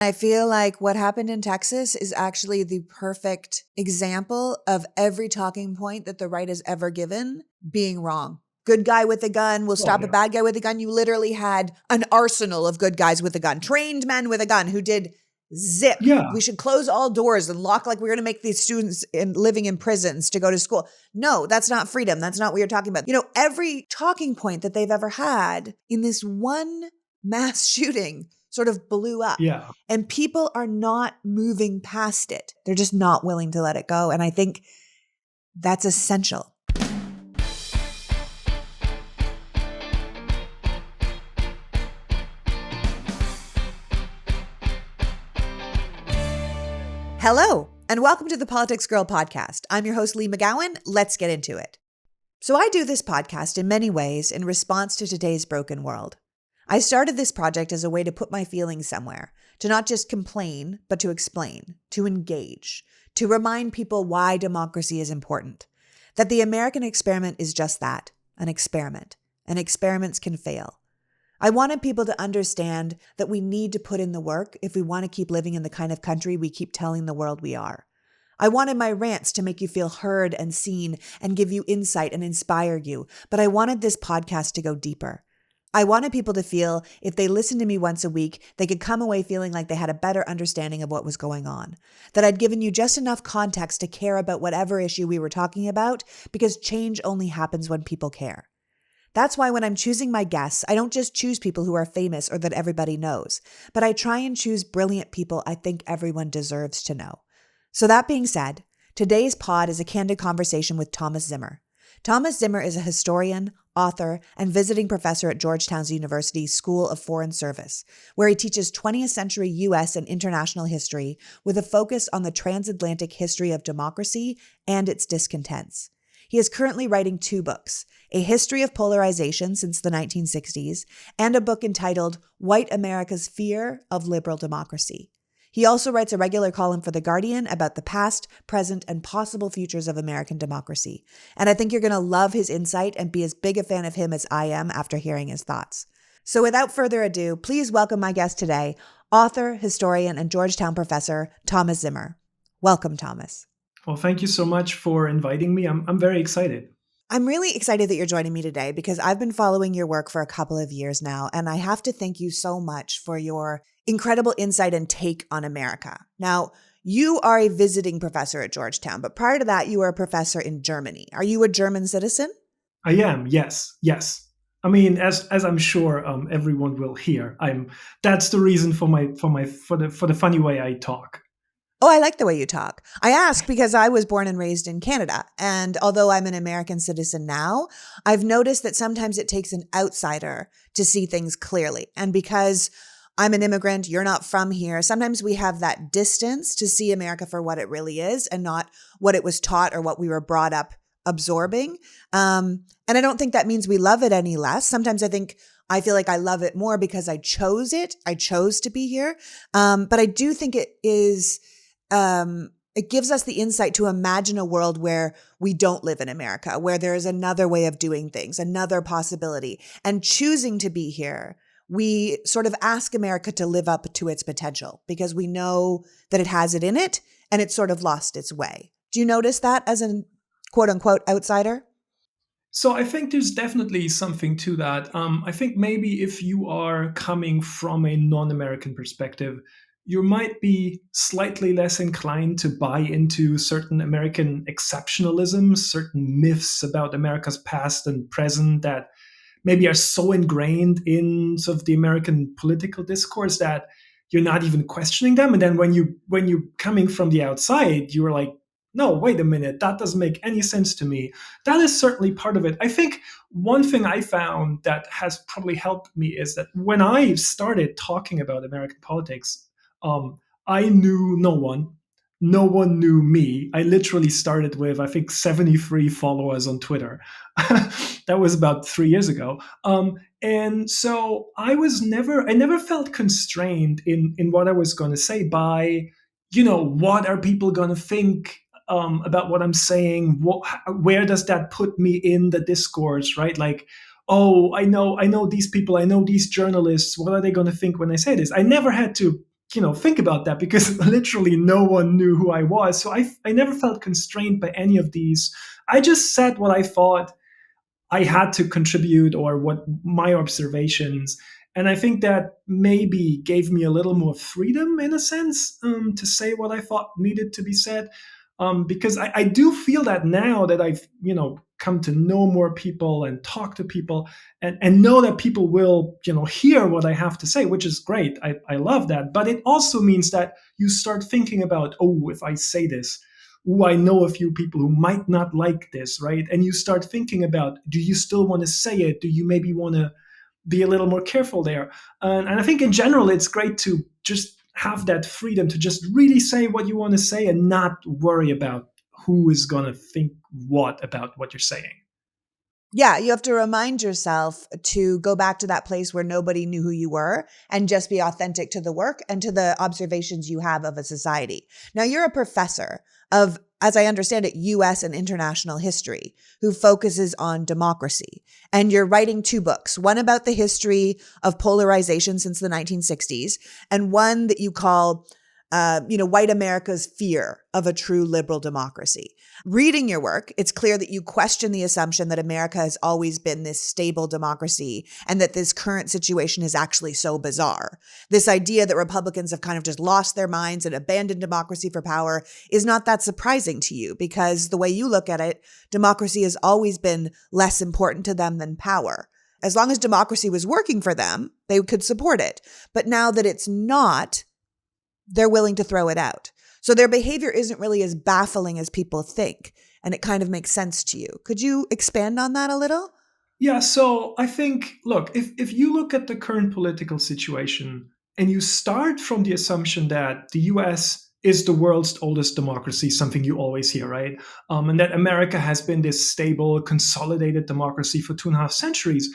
I feel like what happened in Texas is actually the perfect example of every talking point that the right has ever given being wrong. Good guy with a gun will stop a bad guy with a gun. You literally had an arsenal of good guys with a gun, trained men with a gun who did zip. Yeah. We should close all doors and lock, like we're going to make these students living in prisons to go to school. No, that's not freedom. That's not what you're talking about. Every talking point that they've ever had in this one mass shooting sort of blew up. Yeah. And people are not moving past it. They're just not willing to let it go. And I think that's essential. Hello, and welcome to the PoliticsGirl podcast. I'm your host, Lee McGowan. Let's get into it. So I do this podcast in many ways in response to today's broken world. I started this project as a way to put my feelings somewhere, to not just complain, but to explain, to engage, to remind people why democracy is important, that the American experiment is just that, an experiment, and experiments can fail. I wanted people to understand that we need to put in the work if we want to keep living in the kind of country we keep telling the world we are. I wanted my rants to make you feel heard and seen and give you insight and inspire you, but I wanted this podcast to go deeper. I wanted people to feel if they listened to me once a week, they could come away feeling like they had a better understanding of what was going on, that I'd given you just enough context to care about whatever issue we were talking about, because change only happens when people care. That's why when I'm choosing my guests, I don't just choose people who are famous or that everybody knows, but I try and choose brilliant people I think everyone deserves to know. So that being said, today's pod is a candid conversation with Thomas Zimmer. Thomas Zimmer is a historian, author, and visiting professor at Georgetown University School of Foreign Service, where he teaches 20th century U.S. and international history with a focus on the transatlantic history of democracy and its discontents. He is currently writing 2 books, a history of polarization since the 1960s, and a book entitled White America's Fear of Liberal Democracy. He also writes a regular column for The Guardian about the past, present, and possible futures of American democracy. And I think you're going to love his insight and be as big a fan of him as I am after hearing his thoughts. So without further ado, please welcome my guest today, author, historian, and Georgetown professor, Thomas Zimmer. Welcome, Thomas. Well, thank you so much for inviting me. I'm very excited. I'm really excited that you're joining me today because I've been following your work for a couple of years now, and I have to thank you so much for your incredible insight and take on America. Now, you are a visiting professor at Georgetown, but prior to that, you were a professor in Germany. Are you a German citizen? I am. Yes. I mean, as I'm sure everyone will hear, That's the reason for the funny way I talk. Oh, I like the way you talk. I ask because I was born and raised in Canada. And although I'm an American citizen now, I've noticed that sometimes it takes an outsider to see things clearly. And because I'm an immigrant, you're not from here, sometimes we have that distance to see America for what it really is and not what it was taught or what we were brought up absorbing. And I don't think that means we love it any less. Sometimes I feel like I love it more because I chose it. I chose to be here. But I do think it gives us the insight to imagine a world where we don't live in America, where there is another way of doing things, another possibility. And choosing to be here, we sort of ask America to live up to its potential because we know that it has it in it and it's sort of lost its way. Do you notice that as a quote unquote outsider? So I think there's definitely something to that. I think maybe if you are coming from a non-American perspective, you might be slightly less inclined to buy into certain American exceptionalisms, certain myths about America's past and present that maybe are so ingrained in sort of the American political discourse that you're not even questioning them. And then when you're coming from the outside, you're like, no, wait a minute, that doesn't make any sense to me. That is certainly part of it. I think one thing I found that has probably helped me is that when I started talking about American politics, I knew no one. No one knew me. I literally started with, I think, 73 followers on Twitter. That was about 3 years ago. And so I never felt constrained in what I was going to say by, what are people going to think about what I'm saying? Where does that put me in the discourse, right? Like, oh, I know these people, I know these journalists. What are they going to think when I say this? I never had to think about that, because literally no one knew who I was. So I never felt constrained by any of these. I just said what I thought I had to contribute, or what my observations. And I think that maybe gave me a little more freedom, in a sense, to say what I thought needed to be said. Because I do feel that now that I've, come to know more people and talk to people, and know that people will, hear what I have to say, which is great. I love that. But it also means that you start thinking about, oh, if I say this, I know a few people who might not like this, right? And you start thinking about, do you still want to say it? Do you maybe want to be a little more careful there? And I think in general, it's great to just have that freedom to just really say what you want to say and not worry about who is going to think what about what you're saying. Yeah, you have to remind yourself to go back to that place where nobody knew who you were and just be authentic to the work and to the observations you have of a society. Now, you're a professor of, as I understand it, U.S. and international history who focuses on democracy. And you're writing 2 books, one about the history of polarization since the 1960s, and one that you call white America's fear of a true liberal democracy. Reading your work, it's clear that you question the assumption that America has always been this stable democracy and that this current situation is actually so bizarre. This idea that Republicans have kind of just lost their minds and abandoned democracy for power is not that surprising to you, because the way you look at it, democracy has always been less important to them than power. As long as democracy was working for them, they could support it. But now that it's not, they're willing to throw it out. So their behavior isn't really as baffling as people think, and it kind of makes sense to you. Could you expand on that a little? Yeah, so I think, look, if you look at the current political situation and you start from the assumption that the US is the world's oldest democracy, something you always hear, right? And that America has been this stable, consolidated democracy for 2.5 centuries,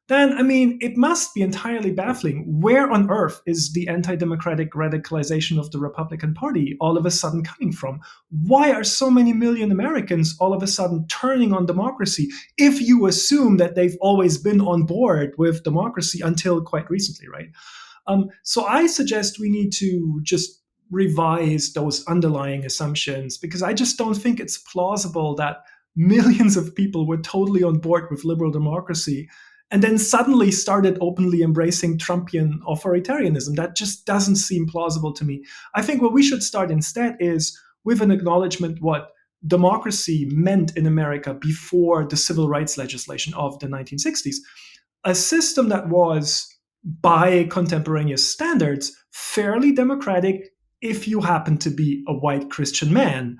then, I mean, it must be entirely baffling. Where on earth is the anti-democratic radicalization of the Republican Party all of a sudden coming from? Why are so many million Americans all of a sudden turning on democracy, if you assume that they've always been on board with democracy until quite recently, right? So I suggest we need to just revise those underlying assumptions, because I just don't think it's plausible that millions of people were totally on board with liberal democracy and then suddenly started openly embracing Trumpian authoritarianism. That just doesn't seem plausible to me. I think what we should start instead is with an acknowledgement what democracy meant in America before the civil rights legislation of the 1960s. A system that was, by contemporaneous standards, fairly democratic if you happen to be a white Christian man,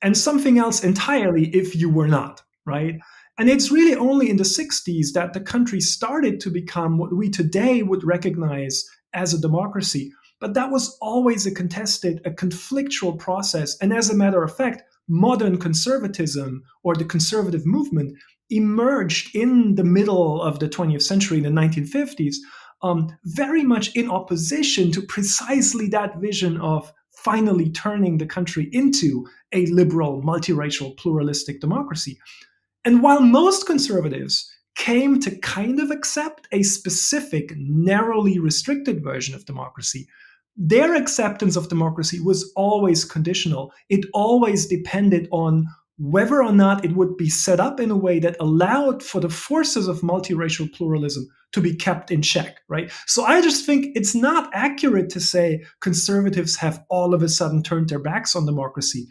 and something else entirely if you were not, right? And it's really only in the 60s that the country started to become what we today would recognize as a democracy. But that was always a contested, a conflictual process. And as a matter of fact, modern conservatism, or the conservative movement, emerged in the middle of the 20th century, in the 1950s, very much in opposition to precisely that vision of finally turning the country into a liberal, multiracial, pluralistic democracy. And while most conservatives came to kind of accept a specific, narrowly restricted version of democracy, their acceptance of democracy was always conditional. It always depended on whether or not it would be set up in a way that allowed for the forces of multiracial pluralism to be kept in check, right? So I just think it's not accurate to say conservatives have all of a sudden turned their backs on democracy.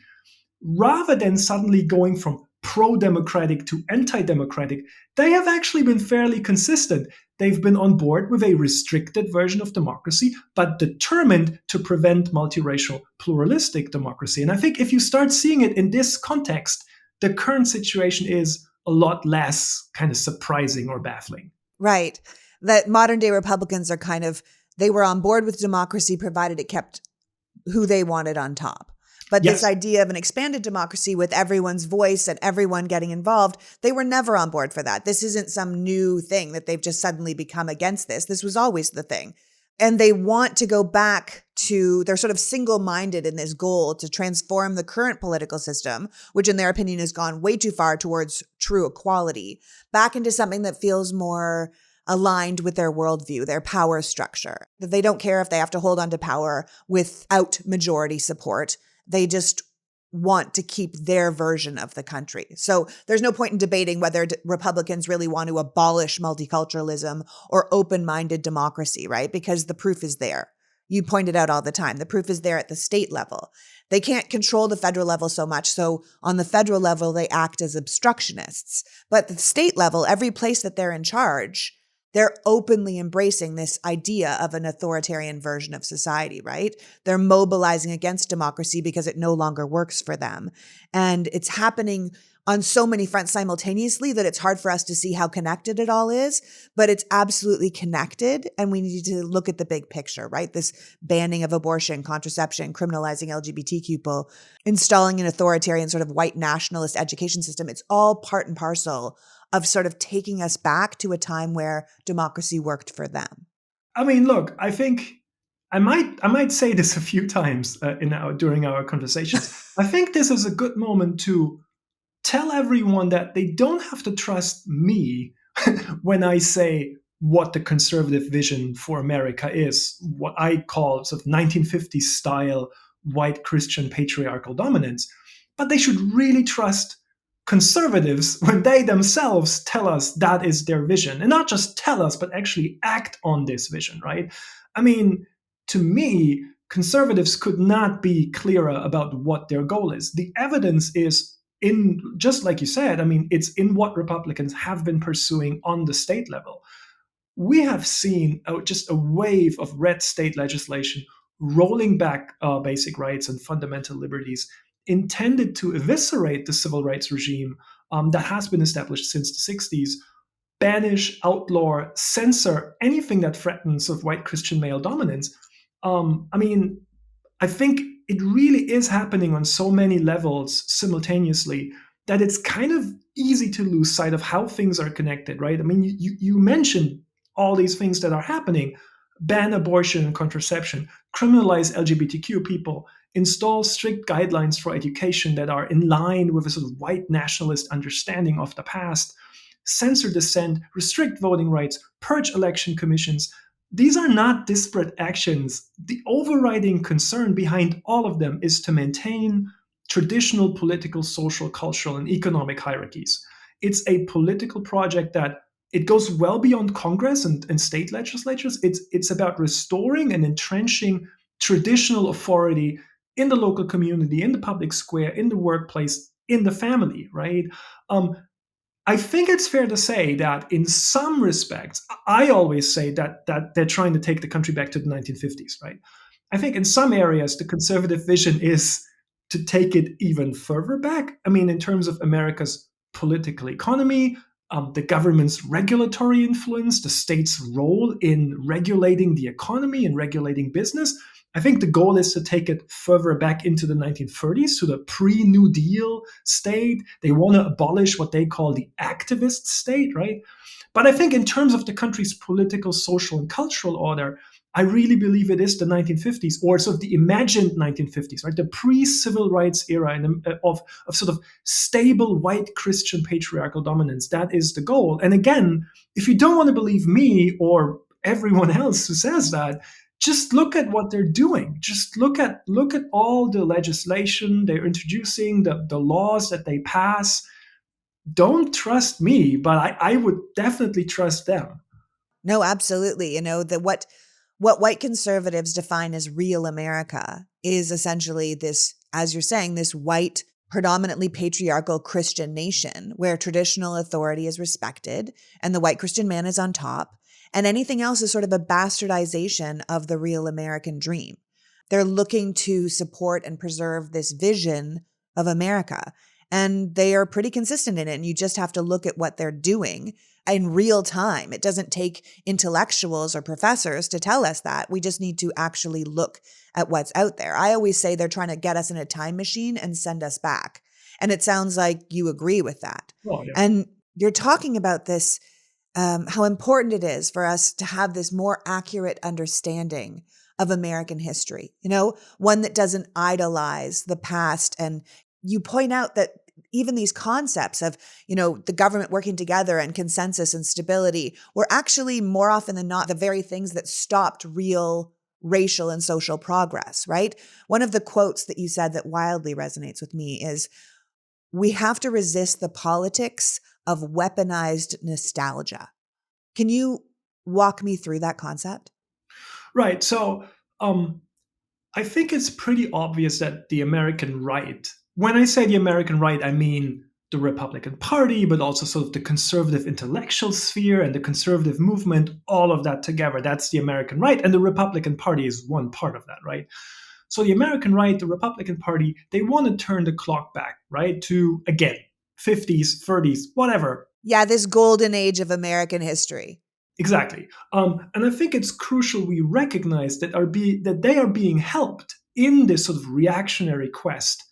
Rather than suddenly going from pro-democratic to anti-democratic, they have actually been fairly consistent. They've been on board with a restricted version of democracy, but determined to prevent multiracial, pluralistic democracy. And I think if you start seeing it in this context, the current situation is a lot less kind of surprising or baffling. Right. That modern day Republicans are kind of, they were on board with democracy provided it kept who they wanted on top. But Yes. This idea of an expanded democracy with everyone's voice and everyone getting involved, they were never on board for that. This isn't some new thing that they've just suddenly become against this. This was always the thing. And they want to go back to, they're sort of single-minded in this goal to transform the current political system, which in their opinion has gone way too far towards true equality, back into something that feels more aligned with their worldview, their power structure. That they don't care if they have to hold on to power without majority support. They just want to keep their version of the country. So there's no point in debating whether Republicans really want to abolish multiculturalism or open-minded democracy, right? Because the proof is there. You point it out all the time. The proof is there at the state level. They can't control the federal level so much. So on the federal level, they act as obstructionists. But at the state level, every place that they're in charge, they're openly embracing this idea of an authoritarian version of society, right? They're mobilizing against democracy because it no longer works for them. And it's happening on so many fronts simultaneously that it's hard for us to see how connected it all is, but it's absolutely connected. And we need to look at the big picture, right? This banning of abortion, contraception, criminalizing LGBTQ people, installing an authoritarian sort of white nationalist education system. It's all part and parcel of sort of taking us back to a time where democracy worked for them. I mean, look, I think I might say this a few times during our conversations. I think this is a good moment to tell everyone that they don't have to trust me when I say what the conservative vision for America is, what I call sort of 1950s style white Christian patriarchal dominance. But they should really trust conservatives when they themselves tell us that is their vision. And not just tell us, but actually act on this vision, right? I mean, to me, conservatives could not be clearer about what their goal is. The evidence is in, just like you said, I mean, it's in what Republicans have been pursuing on the state level. We have seen just a wave of red state legislation rolling back basic rights and fundamental liberties intended to eviscerate the civil rights regime that has been established since the 60s, banish, outlaw, censor anything that threatens of white Christian male dominance. I mean, I think it really is happening on so many levels simultaneously that it's kind of easy to lose sight of how things are connected, right? I mean, you mentioned all these things that are happening: ban abortion and contraception, criminalize LGBTQ people, install strict guidelines for education that are in line with a sort of white nationalist understanding of the past, censor dissent, restrict voting rights, purge election commissions. These are not disparate actions. The overriding concern behind all of them is to maintain traditional political, social, cultural, and economic hierarchies. It's a political project that it goes well beyond Congress and state legislatures. It's about restoring and entrenching traditional authority in the local community, in the public square, in the workplace, in the family, right? I think it's fair to say that in some respects, I always say that they're trying to take the country back to the 1950s, right? I think in some areas, the conservative vision is to take it even further back. I mean, in terms of America's political economy, the government's regulatory influence, the state's role in regulating the economy and regulating business. I think the goal is to take it further back into the 1930s, to the pre-New Deal state. They want to abolish what they call the activist state, right? But I think in terms of the country's political, social, and cultural order, I really believe it is the 1950s, or sort of the imagined 1950s, right? The pre-civil rights era of sort of stable white Christian patriarchal dominance. That is the goal. And again, if you don't want to believe me or everyone else who says that, just look at what they're doing. Just look at all the legislation they're introducing, the laws that they pass. Don't trust me, but I would definitely trust them. No, absolutely. You know, what white conservatives define as real America is essentially this, as you're saying, this white, predominantly patriarchal Christian nation where traditional authority is respected and the white Christian man is on top, and anything else is sort of a bastardization of the real American dream. They're looking to support and preserve this vision of America, and they are pretty consistent in it. And you just have to look at what they're doing in real time. It doesn't take intellectuals or professors to tell us that. We just need to actually look at what's out there. I always say they're trying to get us in a time machine and send us back. And it sounds like you agree with that. Oh, yeah. And you're talking about this, how important it is for us to have this more accurate understanding of American history, you know, one that doesn't idolize the past. And you point out that even these concepts of, the government working together and consensus and stability were actually more often than not the very things that stopped real racial and social progress, right? One of the quotes that you said that wildly resonates with me is, "We have to resist the politics of weaponized nostalgia." Can you walk me through that concept? Right. So I think it's pretty obvious that the American right, when I say the American right, I mean the Republican Party, but also sort of the conservative intellectual sphere and the conservative movement, all of that together. That's the American right. And the Republican Party is one part of that, right? So the American right, the Republican Party, they want to turn the clock back, right? To, again, 50s, 30s, whatever. Yeah, this golden age of American history. Exactly. And I think it's crucial we recognize that they are being helped in this sort of reactionary quest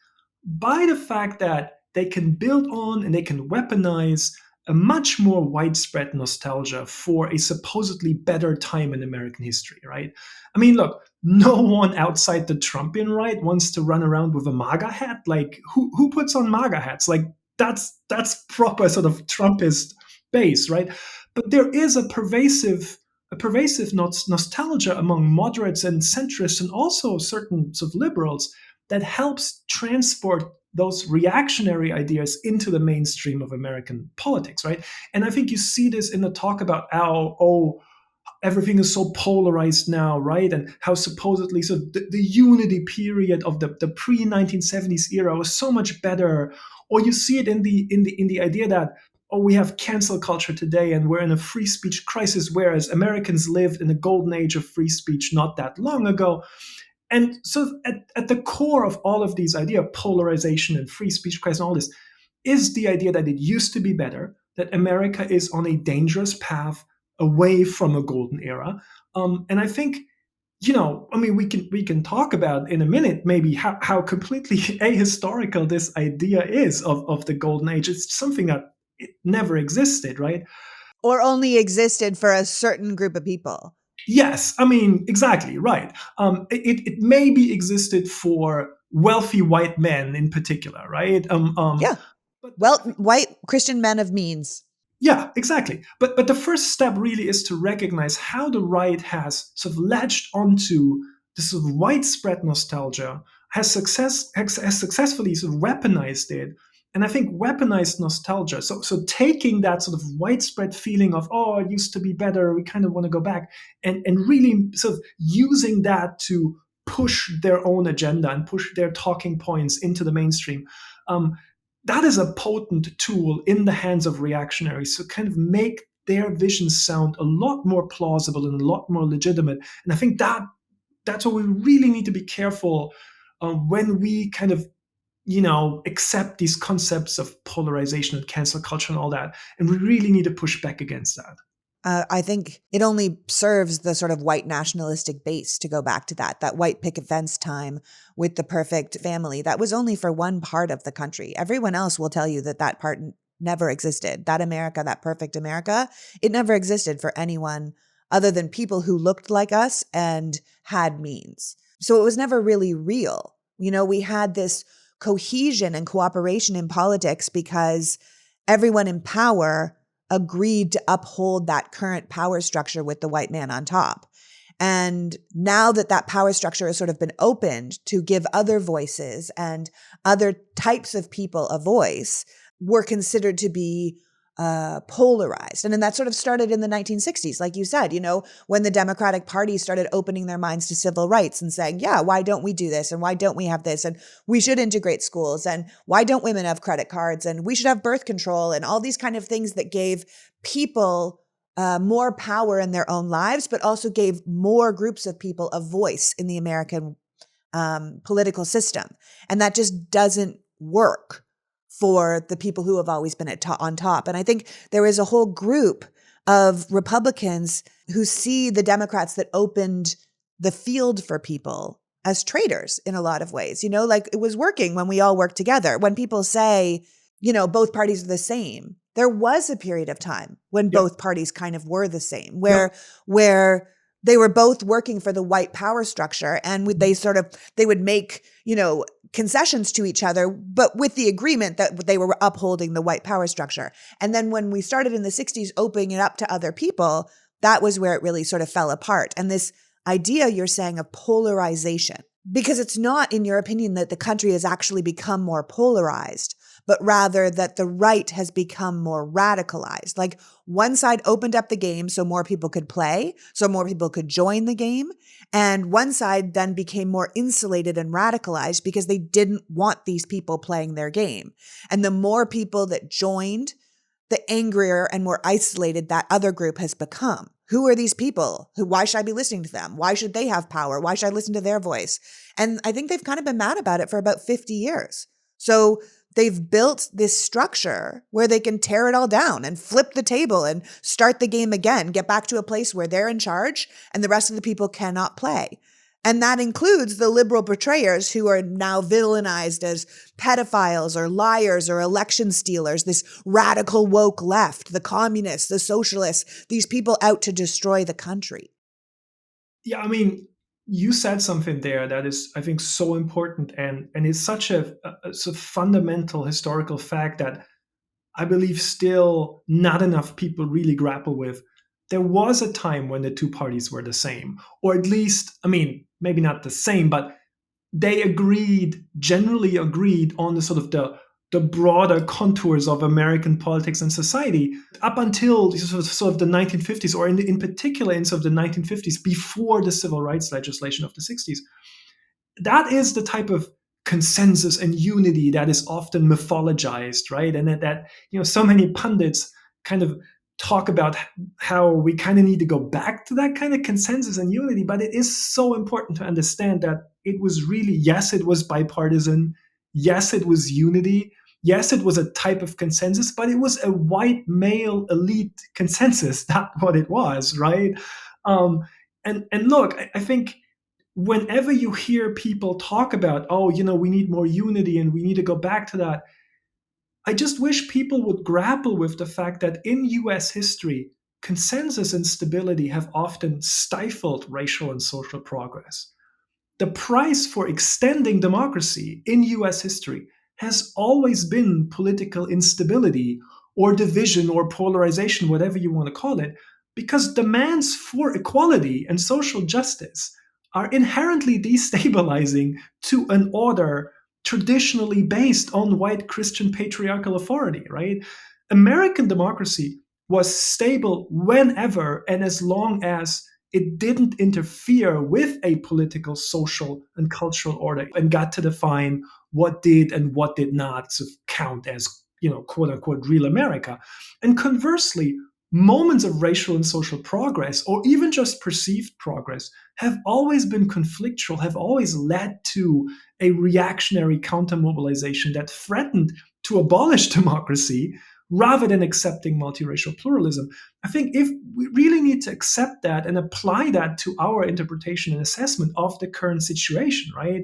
by the fact that they can build on and they can weaponize a much more widespread nostalgia for a supposedly better time in American history, right? I mean, look, no one outside the Trumpian right wants to run around with a MAGA hat. Like, who puts on MAGA hats? Like, that's proper sort of Trumpist base, right? But there is a pervasive nostalgia among moderates and centrists and also certain sort of liberals that helps transport those reactionary ideas into the mainstream of American politics, right? And I think you see this in the talk about how, everything is so polarized now, right? And how supposedly so the unity period of the pre-1970s era was so much better. Or you see it in the idea that, we have cancel culture today and we're in a free speech crisis, whereas Americans lived in a golden age of free speech not that long ago. And so at the core of all of these ideas, polarization and free speech crisis and all this, is the idea that it used to be better, that America is on a dangerous path away from a golden era. And I think, I mean, we can talk about in a minute maybe how completely ahistorical this idea is of the golden age. It's something that it never existed, right? Or only existed for a certain group of people. Yes, I mean, exactly, right. It maybe existed for wealthy white men in particular, right? Yeah. But Well, I think, white Christian men of means. yeah, exactly. But the first step really is to recognize how the right has sort of latched onto this sort of widespread nostalgia, has successfully sort of weaponized it. And I think weaponized nostalgia, so taking that sort of widespread feeling of, it used to be better, we kind of want to go back, and really sort of using that to push their own agenda and push their talking points into the mainstream. Um, that is a potent tool in the hands of reactionaries to kind of make their visions sound a lot more plausible and a lot more legitimate. And I think that's what we really need to be careful when we kind of accept these concepts of polarization and cancel culture and all that. And we really need to push back against that. I think it only serves the sort of white nationalistic base to go back to that white picket fence time with the perfect family. That was only for one part of the country. Everyone else will tell you that part never existed. That America, that perfect America, it never existed for anyone other than people who looked like us and had means. So it was never really real. We had this cohesion and cooperation in politics because everyone in power agreed to uphold that current power structure with the white man on top. And now that power structure has sort of been opened to give other voices and other types of people a voice, we're considered to be polarized. And then that sort of started in the 1960s, like you said, when the Democratic Party started opening their minds to civil rights and saying, yeah, why don't we do this? And why don't we have this? And we should integrate schools. And why don't women have credit cards? And we should have birth control and all these kind of things that gave people more power in their own lives, but also gave more groups of people a voice in the American political system. And that just doesn't work for the people who have always been on top. And I think there is a whole group of Republicans who see the Democrats that opened the field for people as traitors in a lot of ways. Like it was working when we all worked together. When people say, both parties are the same, there was a period of time when Yep. both parties kind of were the same, Yep. where they were both working for the white power structure, and they would make, concessions to each other, but with the agreement that they were upholding the white power structure. And then when we started in the 60s opening it up to other people, that was where it really sort of fell apart. And this idea you're saying of polarization, because it's not, in your opinion, that the country has actually become more polarized, but rather that the right has become more radicalized. Like one side opened up the game so more people could play, so more people could join the game. And one side then became more insulated and radicalized because they didn't want these people playing their game. And the more people that joined, the angrier and more isolated that other group has become. Who are these people? Why should I be listening to them? Why should they have power? Why should I listen to their voice? And I think they've kind of been mad about it for about 50 years. So they've built this structure where they can tear it all down and flip the table and start the game again, get back to a place where they're in charge and the rest of the people cannot play. And that includes the liberal betrayers who are now villainized as pedophiles or liars or election stealers, this radical woke left, the communists, the socialists, these people out to destroy the country. Yeah, I mean, you said something there that is, I think, so important and is such a fundamental historical fact that I believe still not enough people really grapple with. There was a time when the two parties were the same, or at least, I mean, maybe not the same, but they generally agreed on the sort of the broader contours of American politics and society up until sort of the 1950s, or in particular in sort of the 1950s, before the civil rights legislation of the 60s. That is the type of consensus and unity that is often mythologized, right? And that so many pundits kind of talk about how we kind of need to go back to that kind of consensus and unity. But it is so important to understand that it was really, yes, it was bipartisan. Yes, it was unity. Yes, it was a type of consensus, but it was a white male elite consensus. That's what it was, right? And look, I think whenever you hear people talk about, oh, we need more unity and we need to go back to that, I just wish people would grapple with the fact that in US history, consensus and stability have often stifled racial and social progress. The price for extending democracy in US history has always been political instability or division or polarization, whatever you want to call it, because demands for equality and social justice are inherently destabilizing to an order traditionally based on white Christian patriarchal authority, right? American democracy was stable whenever and as long as it didn't interfere with a political, social, and cultural order and got to define what did and what did not sort of count as, quote unquote, real America. And conversely, moments of racial and social progress, or even just perceived progress, have always been conflictual, have always led to a reactionary counter-mobilization that threatened to abolish democracy rather than accepting multiracial pluralism. I think if we really need to accept that and apply that to our interpretation and assessment of the current situation, right?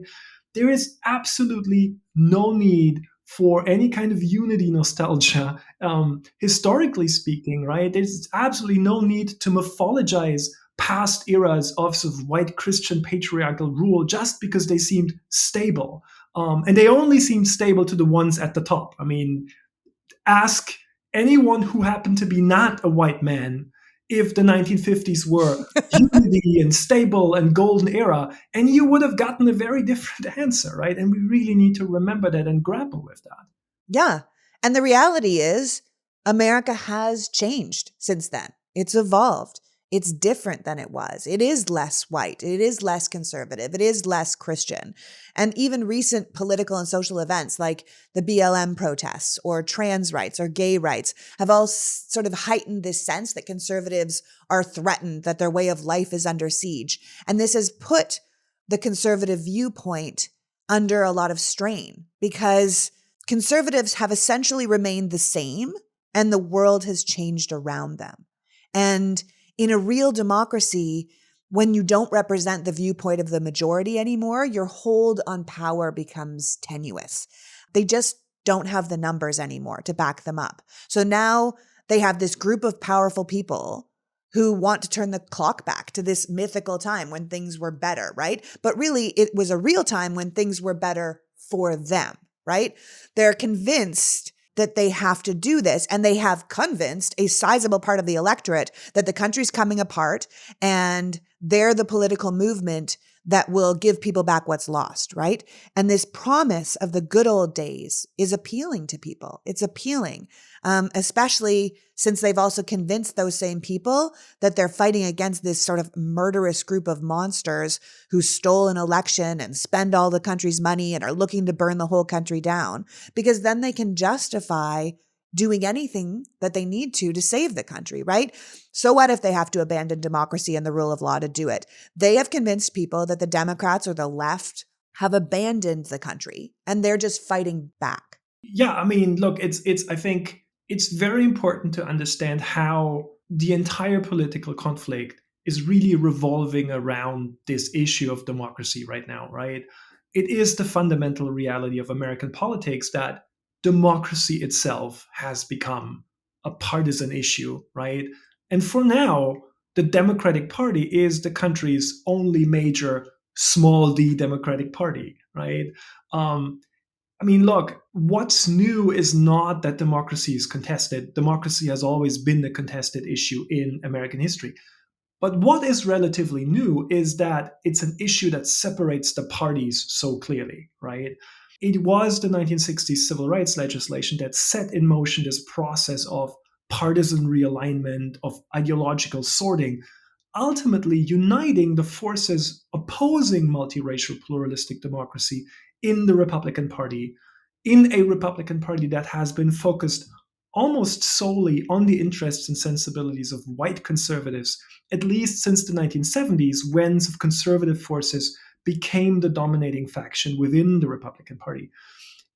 There is absolutely no need for any kind of unity nostalgia, historically speaking, right? There's absolutely no need to mythologize past eras of sort of white Christian patriarchal rule just because they seemed stable. And they only seemed stable to the ones at the top. I mean, ask anyone who happened to be not a white man if the 1950s were unity and stable and golden era, and you would have gotten a very different answer, right? And we really need to remember that and grapple with that. Yeah. And the reality is, America has changed since then. It's evolved. It's different than it was. It is less white. It is less conservative. It is less Christian. And even recent political and social events like the BLM protests or trans rights or gay rights have all sort of heightened this sense that conservatives are threatened, that their way of life is under siege. And this has put the conservative viewpoint under a lot of strain because conservatives have essentially remained the same and the world has changed around them. And in a real democracy, when you don't represent the viewpoint of the majority anymore, your hold on power becomes tenuous. They just don't have the numbers anymore to back them up. So now they have this group of powerful people who want to turn the clock back to this mythical time when things were better, right? But really, it was a real time when things were better for them, right? They're convinced that they have to do this, and they have convinced a sizable part of the electorate that the country's coming apart and they're the political movement that will give people back what's lost, right? And this promise of the good old days is appealing to people. It's appealing, especially since they've also convinced those same people that they're fighting against this sort of murderous group of monsters who stole an election and spend all the country's money and are looking to burn the whole country down, because then they can justify doing anything that they need to save the country, right? So what if they have to abandon democracy and the rule of law to do it? They have convinced people that the Democrats or the left have abandoned the country and they're just fighting back. Yeah, I mean, look, I think it's very important to understand how the entire political conflict is really revolving around this issue of democracy right now, right? It is the fundamental reality of American politics that democracy itself has become a partisan issue, right? And for now, the Democratic Party is the country's only major small d Democratic Party, right? I mean, look, what's new is not that democracy is contested. Democracy has always been a contested issue in American history. But what is relatively new is that it's an issue that separates the parties so clearly, right? It was the 1960s civil rights legislation that set in motion this process of partisan realignment, of ideological sorting, ultimately uniting the forces opposing multiracial pluralistic democracy in the Republican Party, in a Republican Party that has been focused almost solely on the interests and sensibilities of white conservatives, at least since the 1970s, when conservative forces became the dominating faction within the Republican Party.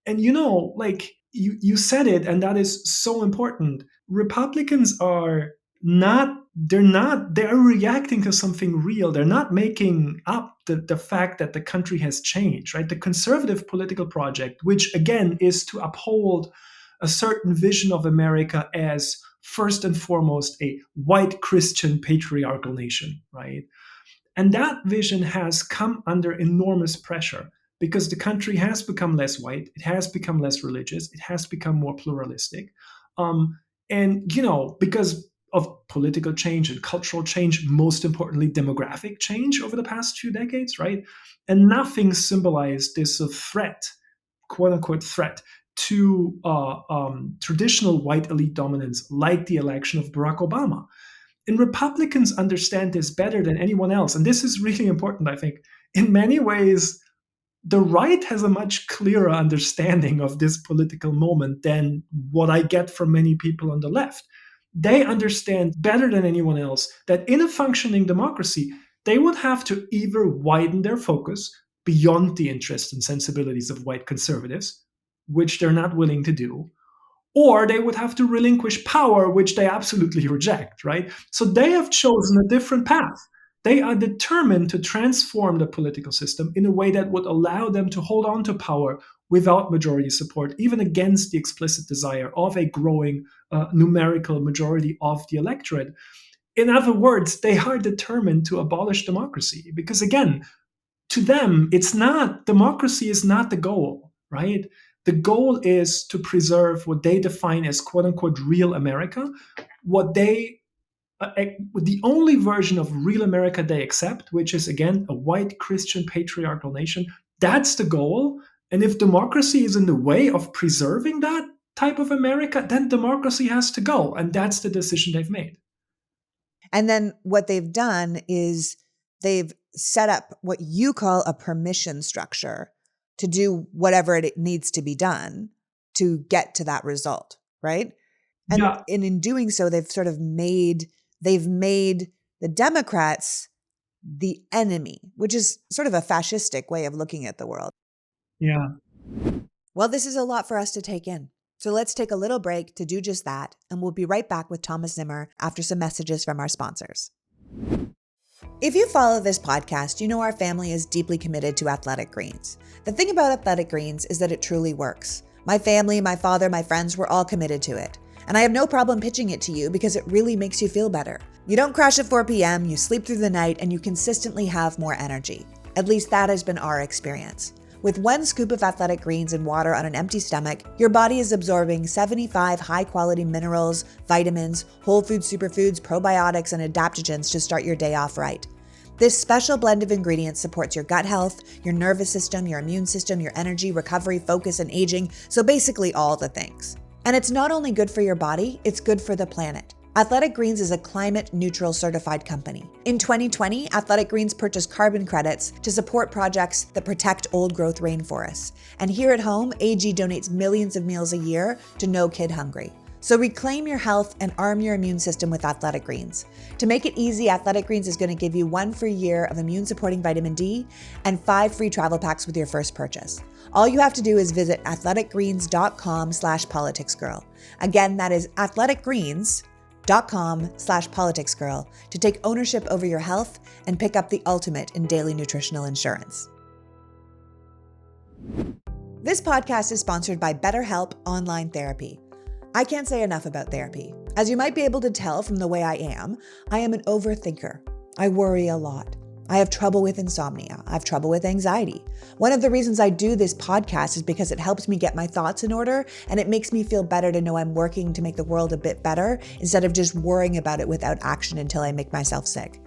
And like you said it, and that is so important. Republicans are they're reacting to something real. They're not making up the fact that the country has changed, right? The conservative political project, which again is to uphold a certain vision of America as first and foremost a white Christian patriarchal nation, right? And that vision has come under enormous pressure because the country has become less white, it has become less religious, it has become more pluralistic. And, because of political change and cultural change, most importantly, demographic change over the past few decades, right? And nothing symbolized this threat, quote unquote threat, to traditional white elite dominance, like the election of Barack Obama. And Republicans understand this better than anyone else. And this is really important, I think. In many ways, the right has a much clearer understanding of this political moment than what I get from many people on the left. They understand better than anyone else that in a functioning democracy, they would have to either widen their focus beyond the interests and sensibilities of white conservatives, which they're not willing to do, or they would have to relinquish power, which they absolutely reject, right? So they have chosen a different path. They are determined to transform the political system in a way that would allow them to hold on to power without majority support, even against the explicit desire of a growing numerical majority of the electorate. In other words, they are determined to abolish democracy because, again, to them, democracy is not the goal, right? The goal is to preserve what they define as quote unquote real America, the only version of real America they accept, which is again a white Christian patriarchal nation. That's the goal. And if democracy is in the way of preserving that type of America, then democracy has to go. And that's the decision they've made. And then what they've done is they've set up what you call a permission structure to do whatever it needs to be done to get to that result, right? And, Yeah. and in doing so, they've made the Democrats the enemy, which is sort of a fascistic way of looking at the world. Yeah. Well, this is a lot for us to take in. So let's take a little break to do just that, and we'll be right back with Thomas Zimmer after some messages from our sponsors. If you follow this podcast, you know our family is deeply committed to Athletic Greens. The thing about Athletic Greens is that it truly works. My family, my father, my friends, we're all committed to it. And I have no problem pitching it to you because it really makes you feel better. You don't crash at 4 p.m., you sleep through the night, and you consistently have more energy. At least that has been our experience. With one scoop of athletic greens and water on an empty stomach, your body is absorbing 75 high-quality minerals, vitamins, whole food superfoods, probiotics, and adaptogens to start your day off right. This special blend of ingredients supports your gut health, your nervous system, your immune system, your energy, recovery, focus, and aging, so basically all the things. And it's not only good for your body, it's good for the planet. Athletic Greens is a climate-neutral certified company. In 2020, Athletic Greens purchased carbon credits to support projects that protect old-growth rainforests. And here at home, AG donates millions of meals a year to No Kid Hungry. So reclaim your health and arm your immune system with Athletic Greens. To make it easy, Athletic Greens is going to give you 1 free year of immune-supporting vitamin D and 5 free travel packs with your first purchase. All you have to do is visit athleticgreens.com/politicsgirl. Again, that is athleticgreens.com/politicsgirl to take ownership over your health and pick up the ultimate in daily nutritional insurance. This podcast is sponsored by BetterHelp Online Therapy. I can't say enough about therapy. As you might be able to tell from the way I am an overthinker. I worry a lot. I have trouble with insomnia. I have trouble with anxiety. One of the reasons I do this podcast is because it helps me get my thoughts in order, and it makes me feel better to know I'm working to make the world a bit better instead of just worrying about it without action until I make myself sick.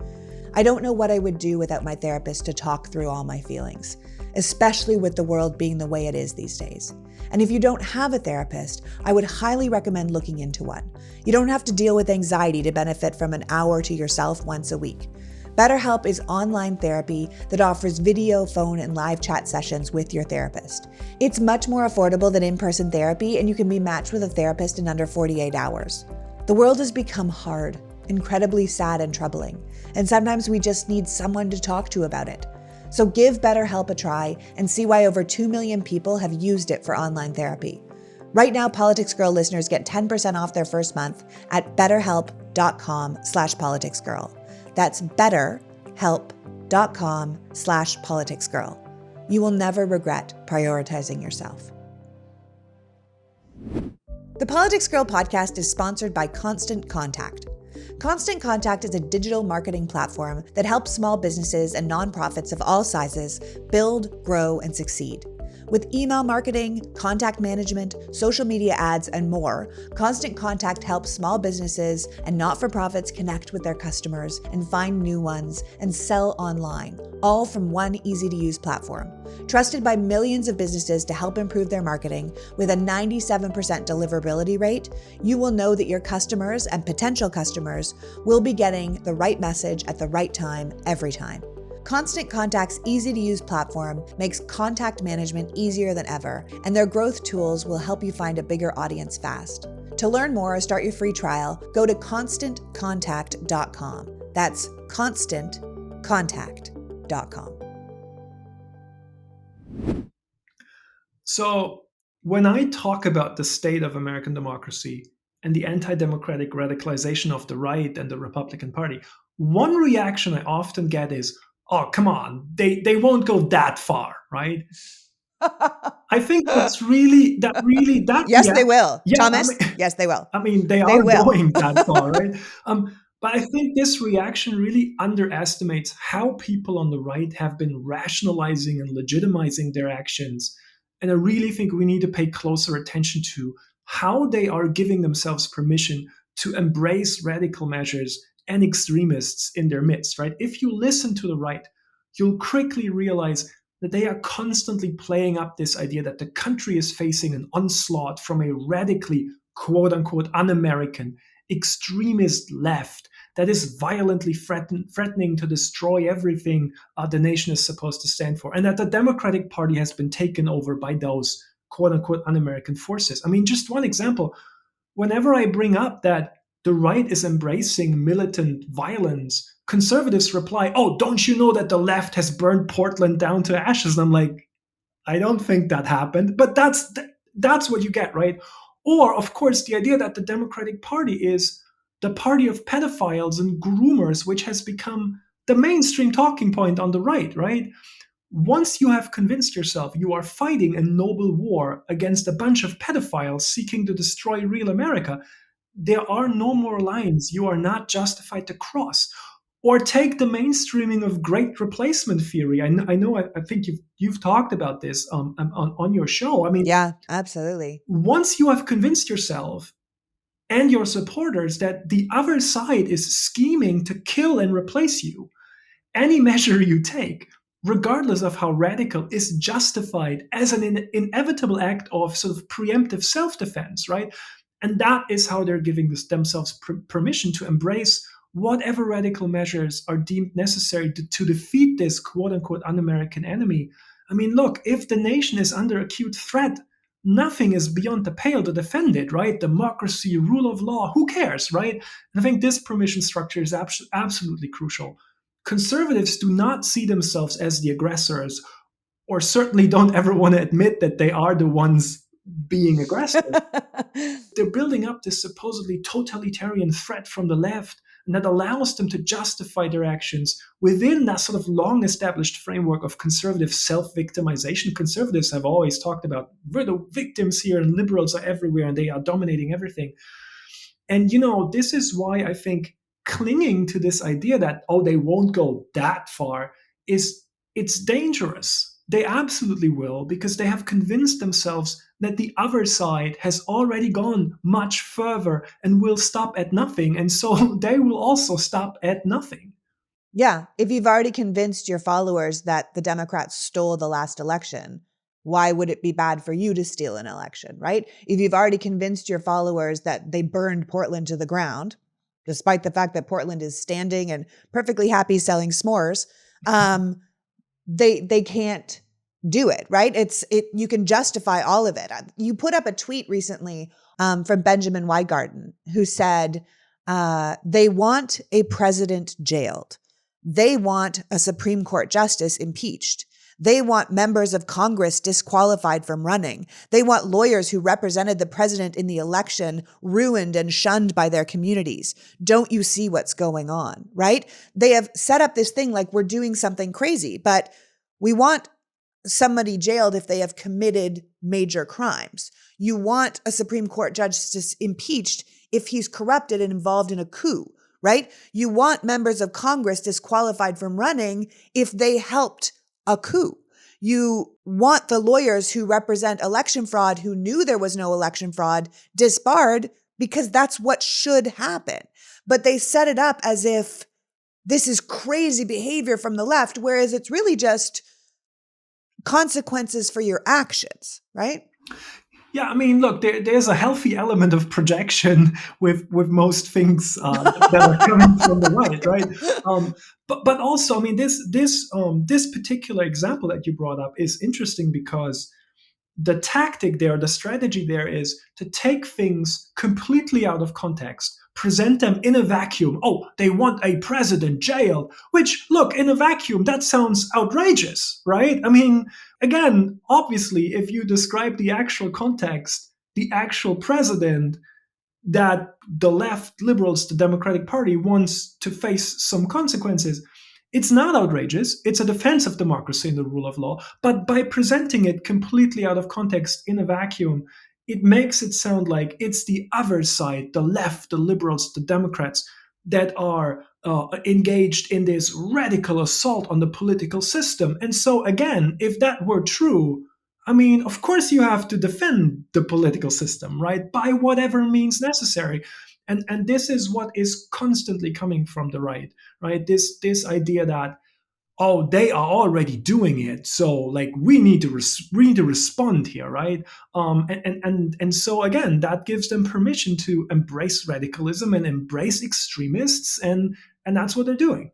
I don't know what I would do without my therapist to talk through all my feelings, especially with the world being the way it is these days. And if you don't have a therapist, I would highly recommend looking into one. You don't have to deal with anxiety to benefit from an hour to yourself once a week. BetterHelp is online therapy that offers video, phone, and live chat sessions with your therapist. It's much more affordable than in-person therapy, and you can be matched with a therapist in under 48 hours. The world has become hard, incredibly sad and troubling, and sometimes we just need someone to talk to about it. So give BetterHelp a try and see why over 2 million people have used it for online therapy. Right now, PoliticsGirl listeners get 10% off their first month at betterhelp.com/politicsgirl. That's betterhelp.com/politicsgirl. You will never regret prioritizing yourself. The Politics Girl podcast is sponsored by Constant Contact. Constant Contact is a digital marketing platform that helps small businesses and nonprofits of all sizes build, grow, and succeed. With email marketing, contact management, social media ads, and more, Constant Contact helps small businesses and not-for-profits connect with their customers and find new ones and sell online, all from one easy-to-use platform. Trusted by millions of businesses to help improve their marketing, with a 97% deliverability rate, you will know that your customers and potential customers will be getting the right message at the right time every time. Constant Contact's easy-to-use platform makes contact management easier than ever, and their growth tools will help you find a bigger audience fast. To learn more or start your free trial, go to constantcontact.com. That's constantcontact.com. So, when I talk about the state of American democracy and the anti-democratic radicalization of the right and the Republican Party, one reaction I often get is, oh, come on, they won't go that far, right? I think that Yes, they will. yeah, Thomas, yes, they will. they They are will. going that far, right? But I think this reaction really underestimates how people on the right have been rationalizing and legitimizing their actions. And I really think we need to pay closer attention to how they are giving themselves permission to embrace radical measures and extremists in their midst, right? If you listen to the right, you'll quickly realize that they are constantly playing up this idea that the country is facing an onslaught from a radically, quote unquote, un American, extremist left that is violently threatening to destroy everything the nation is supposed to stand for, and that the Democratic Party has been taken over by those, quote unquote, un American forces. I mean, just one example. Whenever I bring up that the right is embracing militant violence, conservatives reply, oh, don't you know that the left has burned Portland down to ashes? And I'm like, I don't think that happened. But that's what you get, right? Or, of course, the idea that the Democratic Party is the party of pedophiles and groomers, which has become the mainstream talking point on the right, right? Once you have convinced yourself you are fighting a noble war against a bunch of pedophiles seeking to destroy real America, there are no more lines you are not justified to cross. Or take the mainstreaming of great replacement theory. I think you've talked about this on your show. I mean, Yeah, absolutely. once you have convinced yourself and your supporters that the other side is scheming to kill and replace you, any measure you take, regardless of how radical, is justified as an inevitable act of sort of preemptive self-defense, right? And that is how they're giving themselves permission to embrace whatever radical measures are deemed necessary to defeat this quote unquote un American enemy. I mean, look, if the nation is under acute threat, nothing is beyond the pale to defend it, right? Democracy, rule of law, who cares, right? And I think this permission structure is absolutely crucial. Conservatives do not see themselves as the aggressors, or certainly don't ever want to admit that they are the ones being aggressive. They're building up this supposedly totalitarian threat from the left, and that allows them to justify their actions within that sort of long established framework of conservative self-victimization. Conservatives have always talked about, we're the victims here and liberals are everywhere and they are dominating everything. And, this is why I think clinging to this idea that, oh, they won't go that far, it's dangerous. They absolutely will, because they have convinced themselves that the other side has already gone much further and will stop at nothing. And so they will also stop at nothing. Yeah. If you've already convinced your followers that the Democrats stole the last election, why would it be bad for you to steal an election, right? If you've already convinced your followers that they burned Portland to the ground, despite the fact that Portland is standing and perfectly happy selling s'mores, they can't do it, right? You can justify all of it. You put up a tweet recently from Benjamin Weingarten, who said they want a president jailed. They want a Supreme Court justice impeached. They want members of Congress disqualified from running. They want lawyers who represented the president in the election ruined and shunned by their communities. Don't you see what's going on, right? They have set up this thing like we're doing something crazy, but we want somebody jailed if they have committed major crimes. You want a Supreme Court justice impeached if he's corrupted and involved in a coup, right? You want members of Congress disqualified from running if they helped a coup. You want the lawyers who represent election fraud, who knew there was no election fraud, disbarred, because that's what should happen. But they set it up as if this is crazy behavior from the left, whereas it's really just consequences for your actions, right? Yeah, I mean, look, there's a healthy element of projection with most things that are coming from the right? But also, I mean, this particular example that you brought up is interesting because the tactic there, the strategy there is to take things completely out of context, present them in a vacuum. Oh, they want a president jailed, which, look, in a vacuum, that sounds outrageous, right? I mean, again, obviously, if you describe the actual context, the actual president that the left, liberals, the Democratic Party wants to face some consequences, it's not outrageous. It's a defense of democracy and the rule of law. But by presenting it completely out of context in a vacuum, it makes it sound like it's the other side, the left, the liberals, the Democrats, that are engaged in this radical assault on the political system. And so, again, if that were true, I mean, of course, you have to defend the political system, right, by whatever means necessary. And this is what is constantly coming from the right? This idea that, oh, they are already doing it, so like we need to respond here, right? And so again, that gives them permission to embrace radicalism and embrace extremists, and that's what they're doing.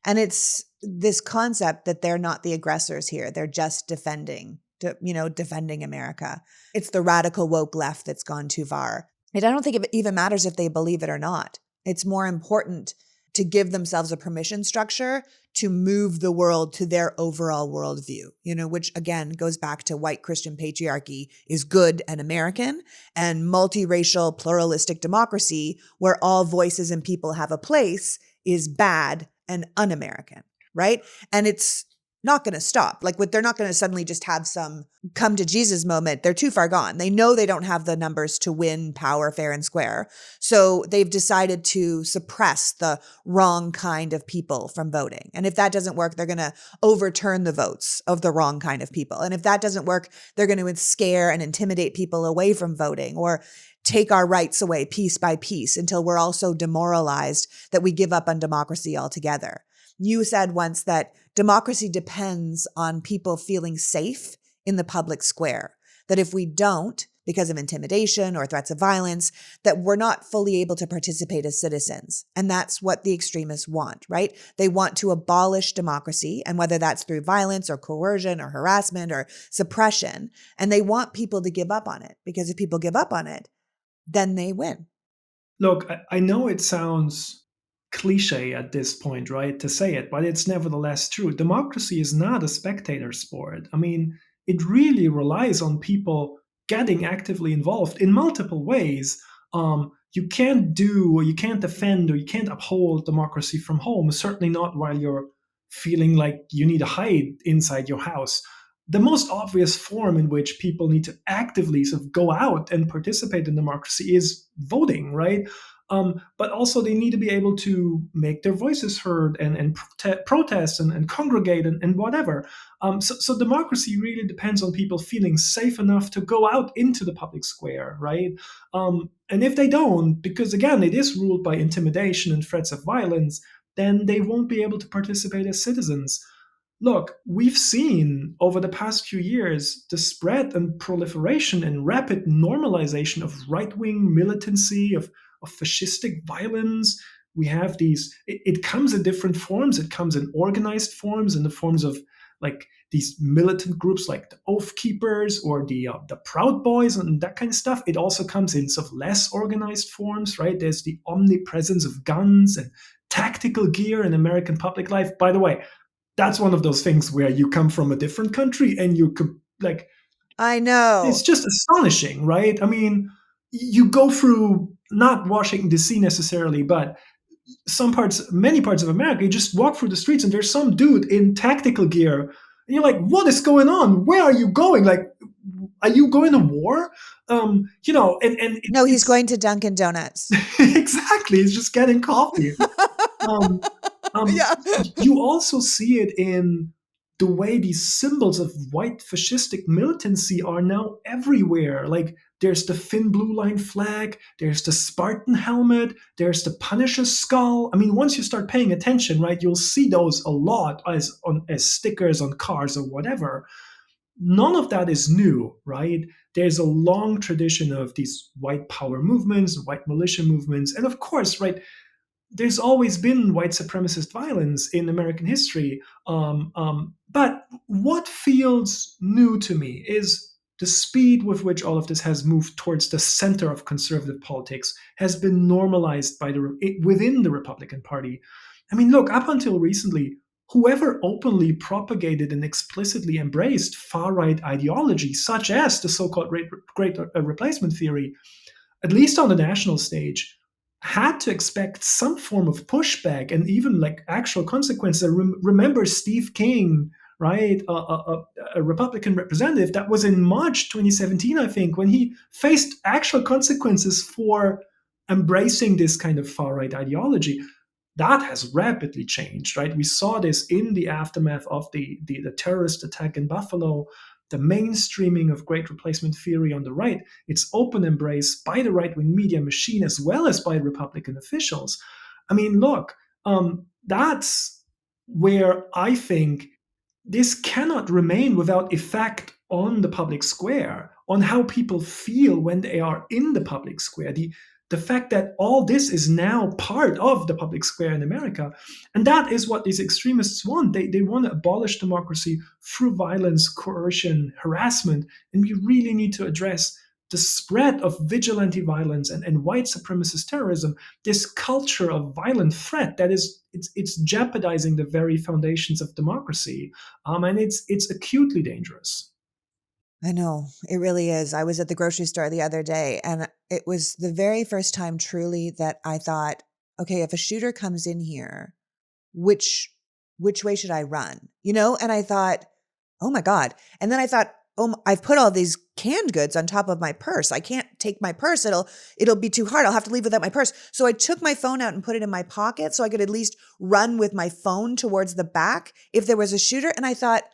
And it's this concept that they're not the aggressors here. They're just defending America. It's the radical woke left that's gone too far. And I don't think it even matters if they believe it or not. It's more important to give themselves a permission structure to move the world to their overall worldview, which again goes back to white Christian patriarchy is good and American, and multiracial pluralistic democracy where all voices and people have a place is bad and un-American, right? And it's not going to stop. Like they're not going to suddenly just have some come to Jesus moment. They're too far gone. They know they don't have the numbers to win power fair and square. So they've decided to suppress the wrong kind of people from voting. And if that doesn't work, they're going to overturn the votes of the wrong kind of people. And if that doesn't work, they're going to scare and intimidate people away from voting or take our rights away piece by piece until we're all so demoralized that we give up on democracy altogether. You said once that democracy depends on people feeling safe in the public square, that if we don't, because of intimidation or threats of violence, that we're not fully able to participate as citizens. And that's what the extremists want, right? They want to abolish democracy, and whether that's through violence or coercion or harassment or suppression, and they want people to give up on it, because if people give up on it, then they win. Look, I know it sounds cliche at this point, right, to say it, but it's nevertheless true. Democracy is not a spectator sport. I mean, it really relies on people getting actively involved in multiple ways. You can't do, or you can't defend, or you can't uphold democracy from home, certainly not while you're feeling like you need to hide inside your house. The most obvious form in which people need to actively sort of go out and participate in democracy is voting, right? But also they need to be able to make their voices heard and protest and congregate and whatever. So democracy really depends on people feeling safe enough to go out into the public square, right? And if they don't, because again, it is ruled by intimidation and threats of violence, then they won't be able to participate as citizens. Look, we've seen over the past few years the spread and proliferation and rapid normalization of right wing militancy, of fascistic violence. We have these, it comes in different forms. It comes in organized forms, in the forms of like these militant groups like the Oath Keepers or the Proud Boys and that kind of stuff. It also comes in sort of less organized forms, right? There's the omnipresence of guns and tactical gear in American public life. By the way, that's one of those things where you come from a different country and you could like I it's know. just astonishing, right? I mean, you go through not Washington D.C. necessarily, but many parts of America, you just walk through the streets and there's some dude in tactical gear, and you're like, "What is going on? Where are you going? Like, are you going to war?" And No, he's it's going to Dunkin' Donuts. exactly, it's just getting coffee. Um, Yeah. you also see it in the way these symbols of white fascistic militancy are now everywhere. Like there's the thin blue line flag, there's the Spartan helmet, there's the Punisher's skull. I mean, once you start paying attention, right, you'll see those a lot as stickers on cars or whatever. None of that is new, right? There's a long tradition of these white power movements, white militia movements, and of course, right, there's always been white supremacist violence in American history. But what feels new to me is the speed with which all of this has moved towards the center of conservative politics has been normalized within the Republican Party. I mean, look, up until recently, whoever openly propagated and explicitly embraced far right ideology, such as the so called great replacement theory, at least on the national stage, had to expect some form of pushback and even like actual consequences. Remember Steve King, right? A Republican representative that was in March 2017, I think, when he faced actual consequences for embracing this kind of far right ideology. That has rapidly changed, right? We saw this in the aftermath of the terrorist attack in Buffalo, the mainstreaming of great replacement theory on the right, its open embrace by the right wing media machine as well as by Republican officials. I mean, look, that's where I think this cannot remain without effect on the public square, on how people feel when they are in the public square. The fact that all this is now part of the public square in America. And that is what these extremists want. They want to abolish democracy through violence, coercion, harassment. And we really need to address the spread of vigilante violence and white supremacist terrorism, this culture of violent threat that is it's jeopardizing the very foundations of democracy, and it's acutely dangerous. I know, it really is. I was at the grocery store the other day, and it was the very first time truly that I thought, okay, if a shooter comes in here, which which way should I run? And I thought, oh my God. And then I thought, oh, I've put all these canned goods on top of my purse. I can't take my purse. It'll be too hard. I'll have to leave without my purse. So I took my phone out and put it in my pocket so I could at least run with my phone towards the back if there was a shooter. And I thought,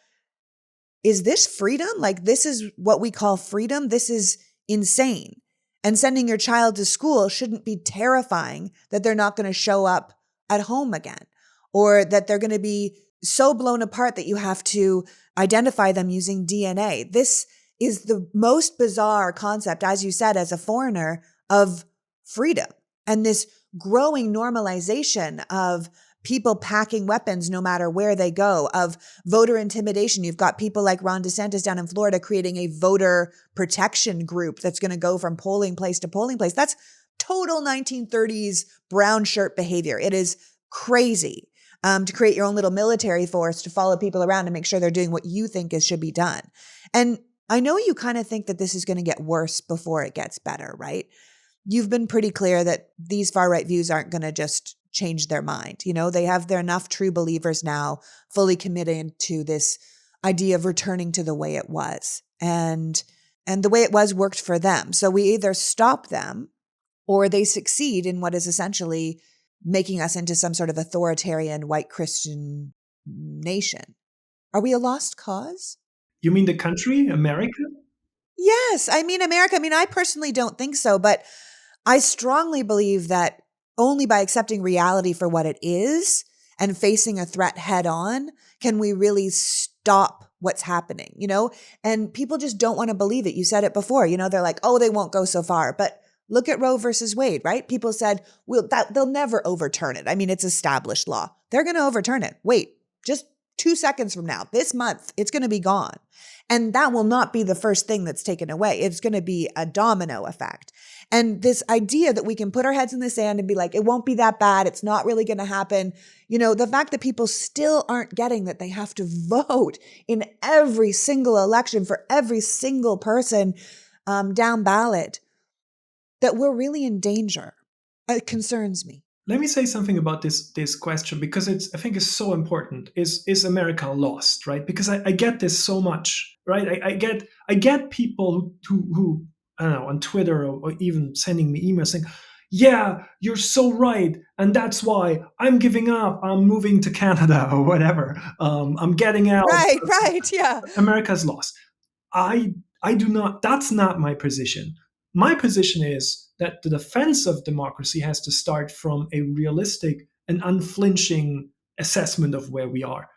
is this freedom? Like, this is what we call freedom? This is insane. And sending your child to school shouldn't be terrifying that they're not going to show up at home again, or that they're going to be so blown apart that you have to identify them using DNA. This is the most bizarre concept, as you said, as a foreigner, of freedom, and this growing normalization of people packing weapons no matter where they go, of voter intimidation. You've got people like Ron DeSantis down in Florida creating a voter protection group that's going to go from polling place to polling place. That's total 1930s brown shirt behavior. It is crazy to create your own little military force to follow people around and make sure they're doing what you think should be done. And I know you kind of think that this is going to get worse before it gets better, right? You've been pretty clear that these far-right views aren't going to just change their mind. They have their enough true believers now fully committed to this idea of returning to the way it was. And the way it was worked for them. So we either stop them or they succeed in what is essentially making us into some sort of authoritarian white Christian nation. Are we a lost cause? You mean the country, America? Yes. I mean, America. I mean, I personally don't think so, but I strongly believe that only by accepting reality for what it is and facing a threat head on can we really stop what's happening, and people just don't want to believe it. You said it before, they're like, oh, they won't go so far. But look at Roe versus Wade, right? People said, well, they'll never overturn it. I mean, it's established law. They're going to overturn it. Wait, just 2 seconds from now, this month, it's going to be gone. And that will not be the first thing that's taken away. It's going to be a domino effect. And this idea that we can put our heads in the sand and be like, it won't be that bad. It's not really going to happen. The fact that people still aren't getting that they have to vote in every single election for every single person down ballot, that we're really in danger. It concerns me. Let me say something about this question, because I think it's so important. Is America lost, right? Because I get this so much, right? I get people who I don't know, on Twitter or even sending me emails saying, yeah, you're so right, and that's why I'm giving up. I'm moving to Canada or whatever. I'm getting out. Right, yeah. America's lost. I do not. That's not my position. My position is that the defense of democracy has to start from a realistic and unflinching assessment of where we are.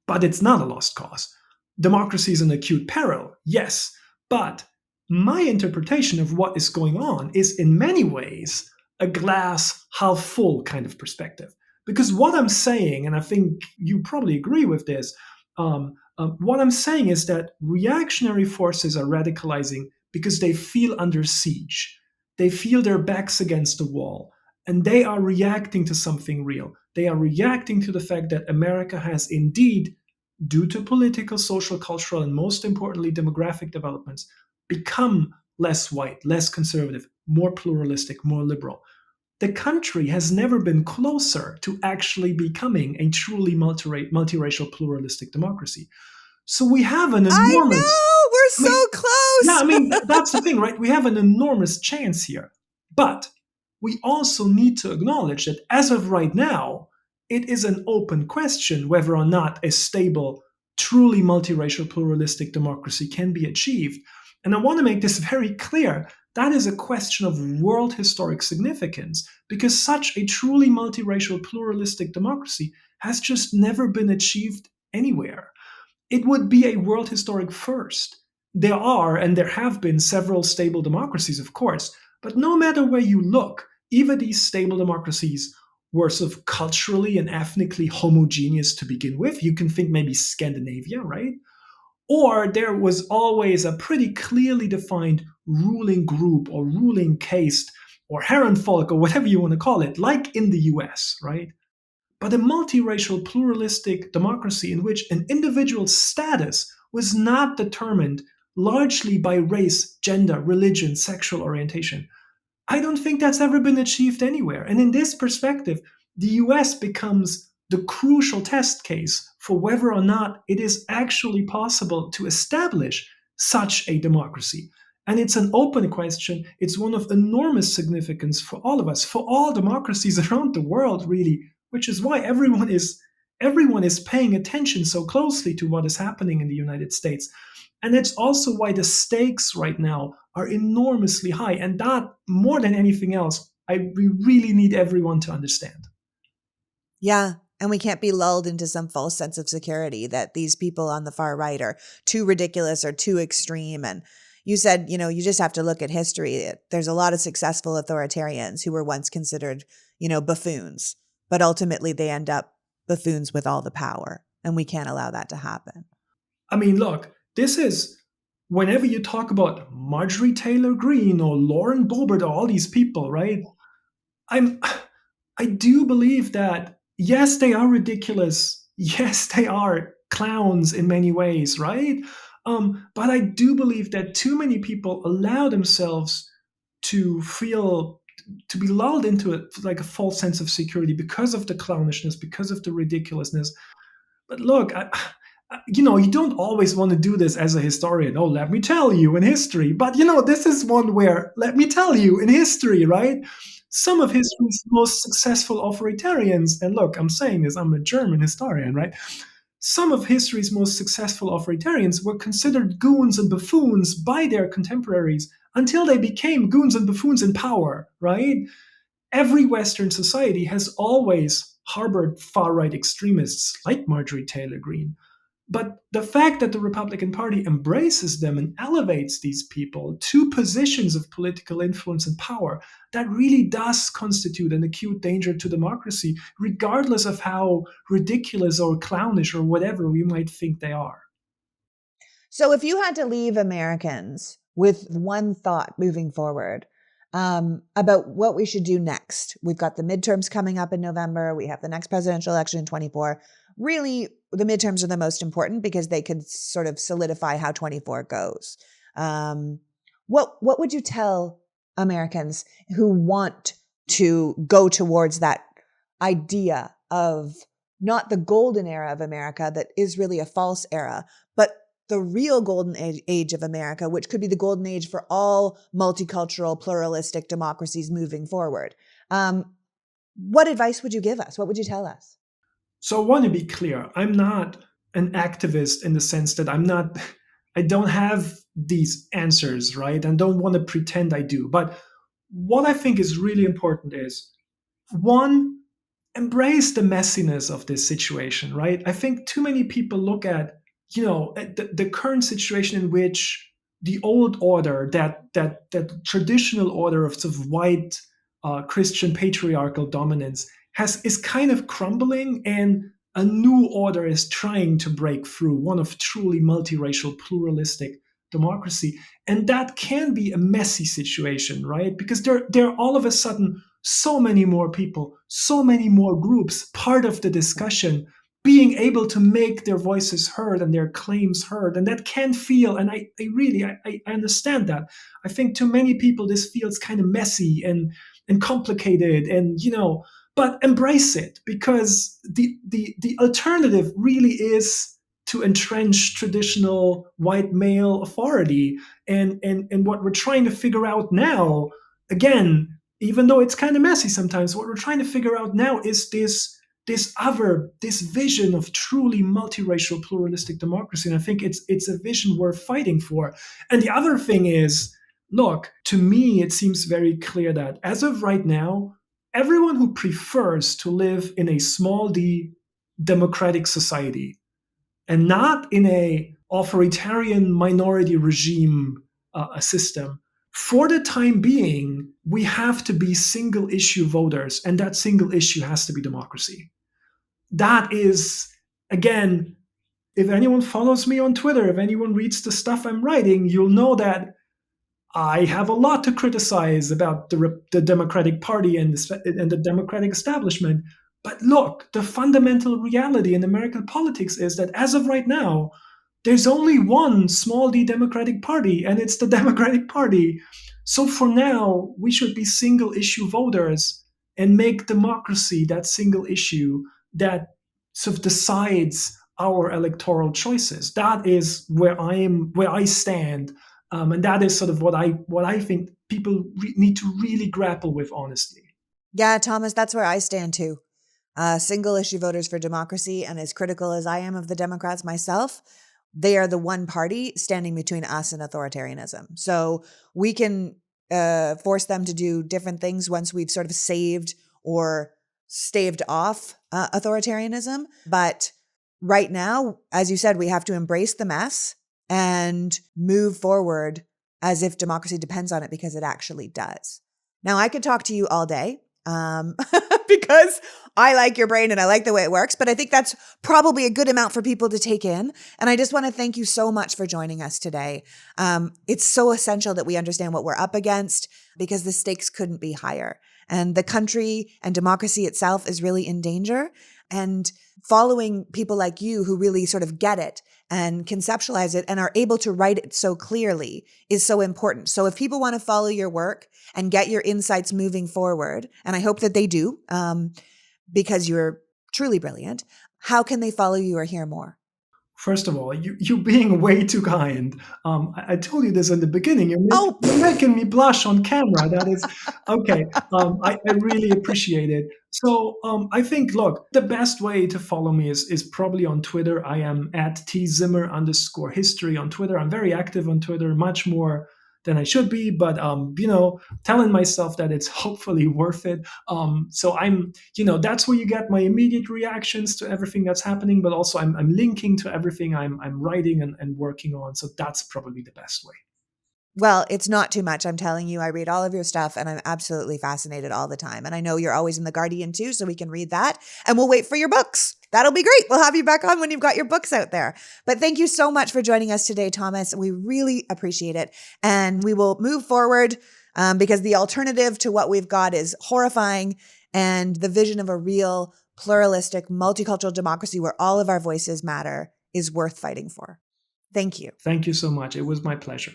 But it's not a lost cause. Democracy is in acute peril, yes, but my interpretation of what is going on is in many ways a glass half full kind of perspective. Because what I'm saying, and I think you probably agree with this, what I'm saying is that reactionary forces are radicalizing because they feel under siege. They feel their backs against the wall, and they are reacting to something real. They are reacting to the fact that America has indeed, due to political, social, cultural, and most importantly, demographic developments, become less white, less conservative, more pluralistic, more liberal. The country has never been closer to actually becoming a truly multiracial, pluralistic democracy. So we have an enormous... I know! We're so close! Yeah, I mean, that's the thing, right? We have an enormous chance here. But we also need to acknowledge that as of right now, it is an open question whether or not a stable, truly multiracial, pluralistic democracy can be achieved. And I want to make this very clear. That is a question of world historic significance, because such a truly multiracial, pluralistic democracy has just never been achieved anywhere. It would be a world historic first. There are, and there have been, several stable democracies, of course, but no matter where you look, even these stable democracies were sort of culturally and ethnically homogeneous to begin with. You can think maybe Scandinavia, right? Or there was always a pretty clearly defined ruling group or ruling caste or Herrenvolk or whatever you want to call it, like in the US, right? But a multiracial, pluralistic democracy in which an individual's status was not determined largely by race, gender, religion, sexual orientation. I don't think that's ever been achieved anywhere. And in this perspective, the US becomes the crucial test case for whether or not it is actually possible to establish such a democracy. And it's an open question. It's one of enormous significance for all of us, for all democracies around the world, really, which is why everyone is paying attention so closely to what is happening in the United States. And it's also why the stakes right now are enormously high. And that, more than anything else, we really need everyone to understand. Yeah. And we can't be lulled into some false sense of security that these people on the far right are too ridiculous or too extreme. And you said, you just have to look at history. There's a lot of successful authoritarians who were once considered, buffoons, but ultimately they end up buffoons with all the power. And we can't allow that to happen. I mean, look, this is whenever you talk about Marjorie Taylor Greene or Lauren Boebert or all these people, right? I'm I do believe that yes, they are ridiculous. Yes, they are clowns in many ways, right? But I do believe that too many people allow themselves to feel to be lulled into it like a false sense of security because of the clownishness, because of the ridiculousness. But look, you don't always want to do this as a historian. Oh, let me tell you in history. But this is one where let me tell you in history, right? Some of history's most successful authoritarians, and look, I'm saying this, I'm a German historian, right? Some of history's most successful authoritarians were considered goons and buffoons by their contemporaries until they became goons and buffoons in power, right? Every Western society has always harbored far right extremists like Marjorie Taylor Greene. But the fact that the Republican Party embraces them and elevates these people to positions of political influence and power, that really does constitute an acute danger to democracy, regardless of how ridiculous or clownish or whatever we might think they are. So if you had to leave Americans with one thought moving forward, about what we should do next. We've got the midterms coming up in November. We have the next presidential election in 24. Really, the midterms are the most important because they could sort of solidify how 24 goes. What would you tell Americans who want to go towards that idea of not the golden era of America that is really a false era, but the real golden age of America, which could be the golden age for all multicultural, pluralistic democracies moving forward? What advice would you give us? What would you tell us? So I want to be clear. I'm not an activist in the sense that I don't have these answers, right? And don't want to pretend I do. But what I think is really important is one, embrace the messiness of this situation, right? I think too many people look at, at the current situation in which the old order, that traditional order of sort of white Christian patriarchal dominance is kind of crumbling, and a new order is trying to break through, one of truly multiracial, pluralistic democracy. And that can be a messy situation, right? Because there are all of a sudden so many more people, so many more groups part of the discussion, being able to make their voices heard and their claims heard. And that can feel, and I really I understand that. I think to many people this feels kind of messy and complicated, and but embrace it, because the alternative really is to entrench traditional white male authority. And what we're trying to figure out now, again, even though it's kind of messy sometimes, what we're trying to figure out now is this vision of truly multiracial pluralistic democracy. And I think it's a vision worth fighting for. And the other thing is, look, to me it seems very clear that as of right now, everyone who prefers to live in a small d democratic society and not in a authoritarian minority regime a system, for the time being, we have to be single issue voters, and that single issue has to be democracy. That is, again, if anyone follows me on Twitter, if anyone reads the stuff I'm writing, you'll know that I have a lot to criticize about the Democratic Party and the Democratic establishment. But look, the fundamental reality in American politics is that as of right now, there's only one small d Democratic Party, and it's the Democratic Party. So for now, we should be single issue voters and make democracy that single issue that sort of decides our electoral choices. That is where I stand, and that is sort of what I think people need to really grapple with, honestly. Yeah, Thomas, that's where I stand too. Single issue voters for democracy, and as critical as I am of the Democrats myself, they are the one party standing between us and authoritarianism. So we can force them to do different things once we've sort of saved or staved off authoritarianism. But right now, as you said, we have to embrace the mess and move forward as if democracy depends on it, because it actually does. Now, I could talk to you all day because I like your brain and I like the way it works, but I think that's probably a good amount for people to take in. And I just want to thank you so much for joining us today. It's so essential that we understand what we're up against, because the stakes couldn't be higher. And the country and democracy itself is really in danger. And following people like you who really sort of get it and conceptualize it and are able to write it so clearly is so important. So if people want to follow your work and get your insights moving forward, and I hope that they do, because you're truly brilliant, how can they follow you or hear more? First of all, you being way too kind. I told you this in the beginning. You're making me blush on camera. That is okay. I really appreciate it. So I think, look, the best way to follow me is probably on Twitter. I am at @tzimmer_history on Twitter. I'm very active on Twitter, much more than I should be, but telling myself that it's hopefully worth it. So I'm, that's where you get my immediate reactions to everything that's happening, but also I'm linking to everything I'm writing and working on. So that's probably the best way. Well, it's not too much. I'm telling you, I read all of your stuff and I'm absolutely fascinated all the time. And I know you're always in The Guardian too, so we can read that and we'll wait for your books. That'll be great. We'll have you back on when you've got your books out there. But thank you so much for joining us today, Thomas. We really appreciate it. And we will move forward because the alternative to what we've got is horrifying. And the vision of a real pluralistic, multicultural democracy where all of our voices matter is worth fighting for. Thank you. Thank you so much. It was my pleasure.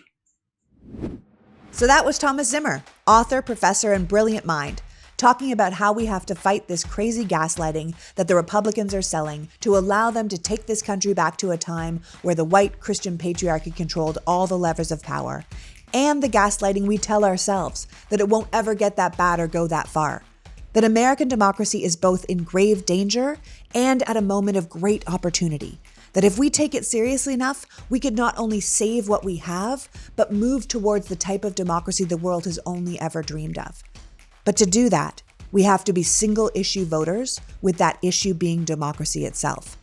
So that was Thomas Zimmer, author, professor, and brilliant mind, talking about how we have to fight this crazy gaslighting that the Republicans are selling to allow them to take this country back to a time where the white Christian patriarchy controlled all the levers of power, and the gaslighting we tell ourselves that it won't ever get that bad or go that far, that American democracy is both in grave danger and at a moment of great opportunity. That if we take it seriously enough, we could not only save what we have, but move towards the type of democracy the world has only ever dreamed of. But to do that, we have to be single-issue voters, with that issue being democracy itself.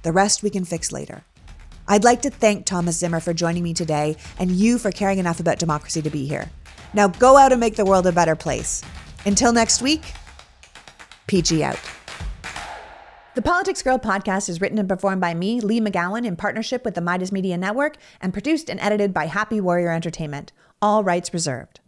The rest we can fix later. I'd like to thank Thomas Zimmer for joining me today, and you for caring enough about democracy to be here. Now go out and make the world a better place. Until next week, PG out. The PoliticsGirl podcast is written and performed by me, Lee McGowan, in partnership with the Meidas Media Network, and produced and edited by Happy Warrior Entertainment. All rights reserved.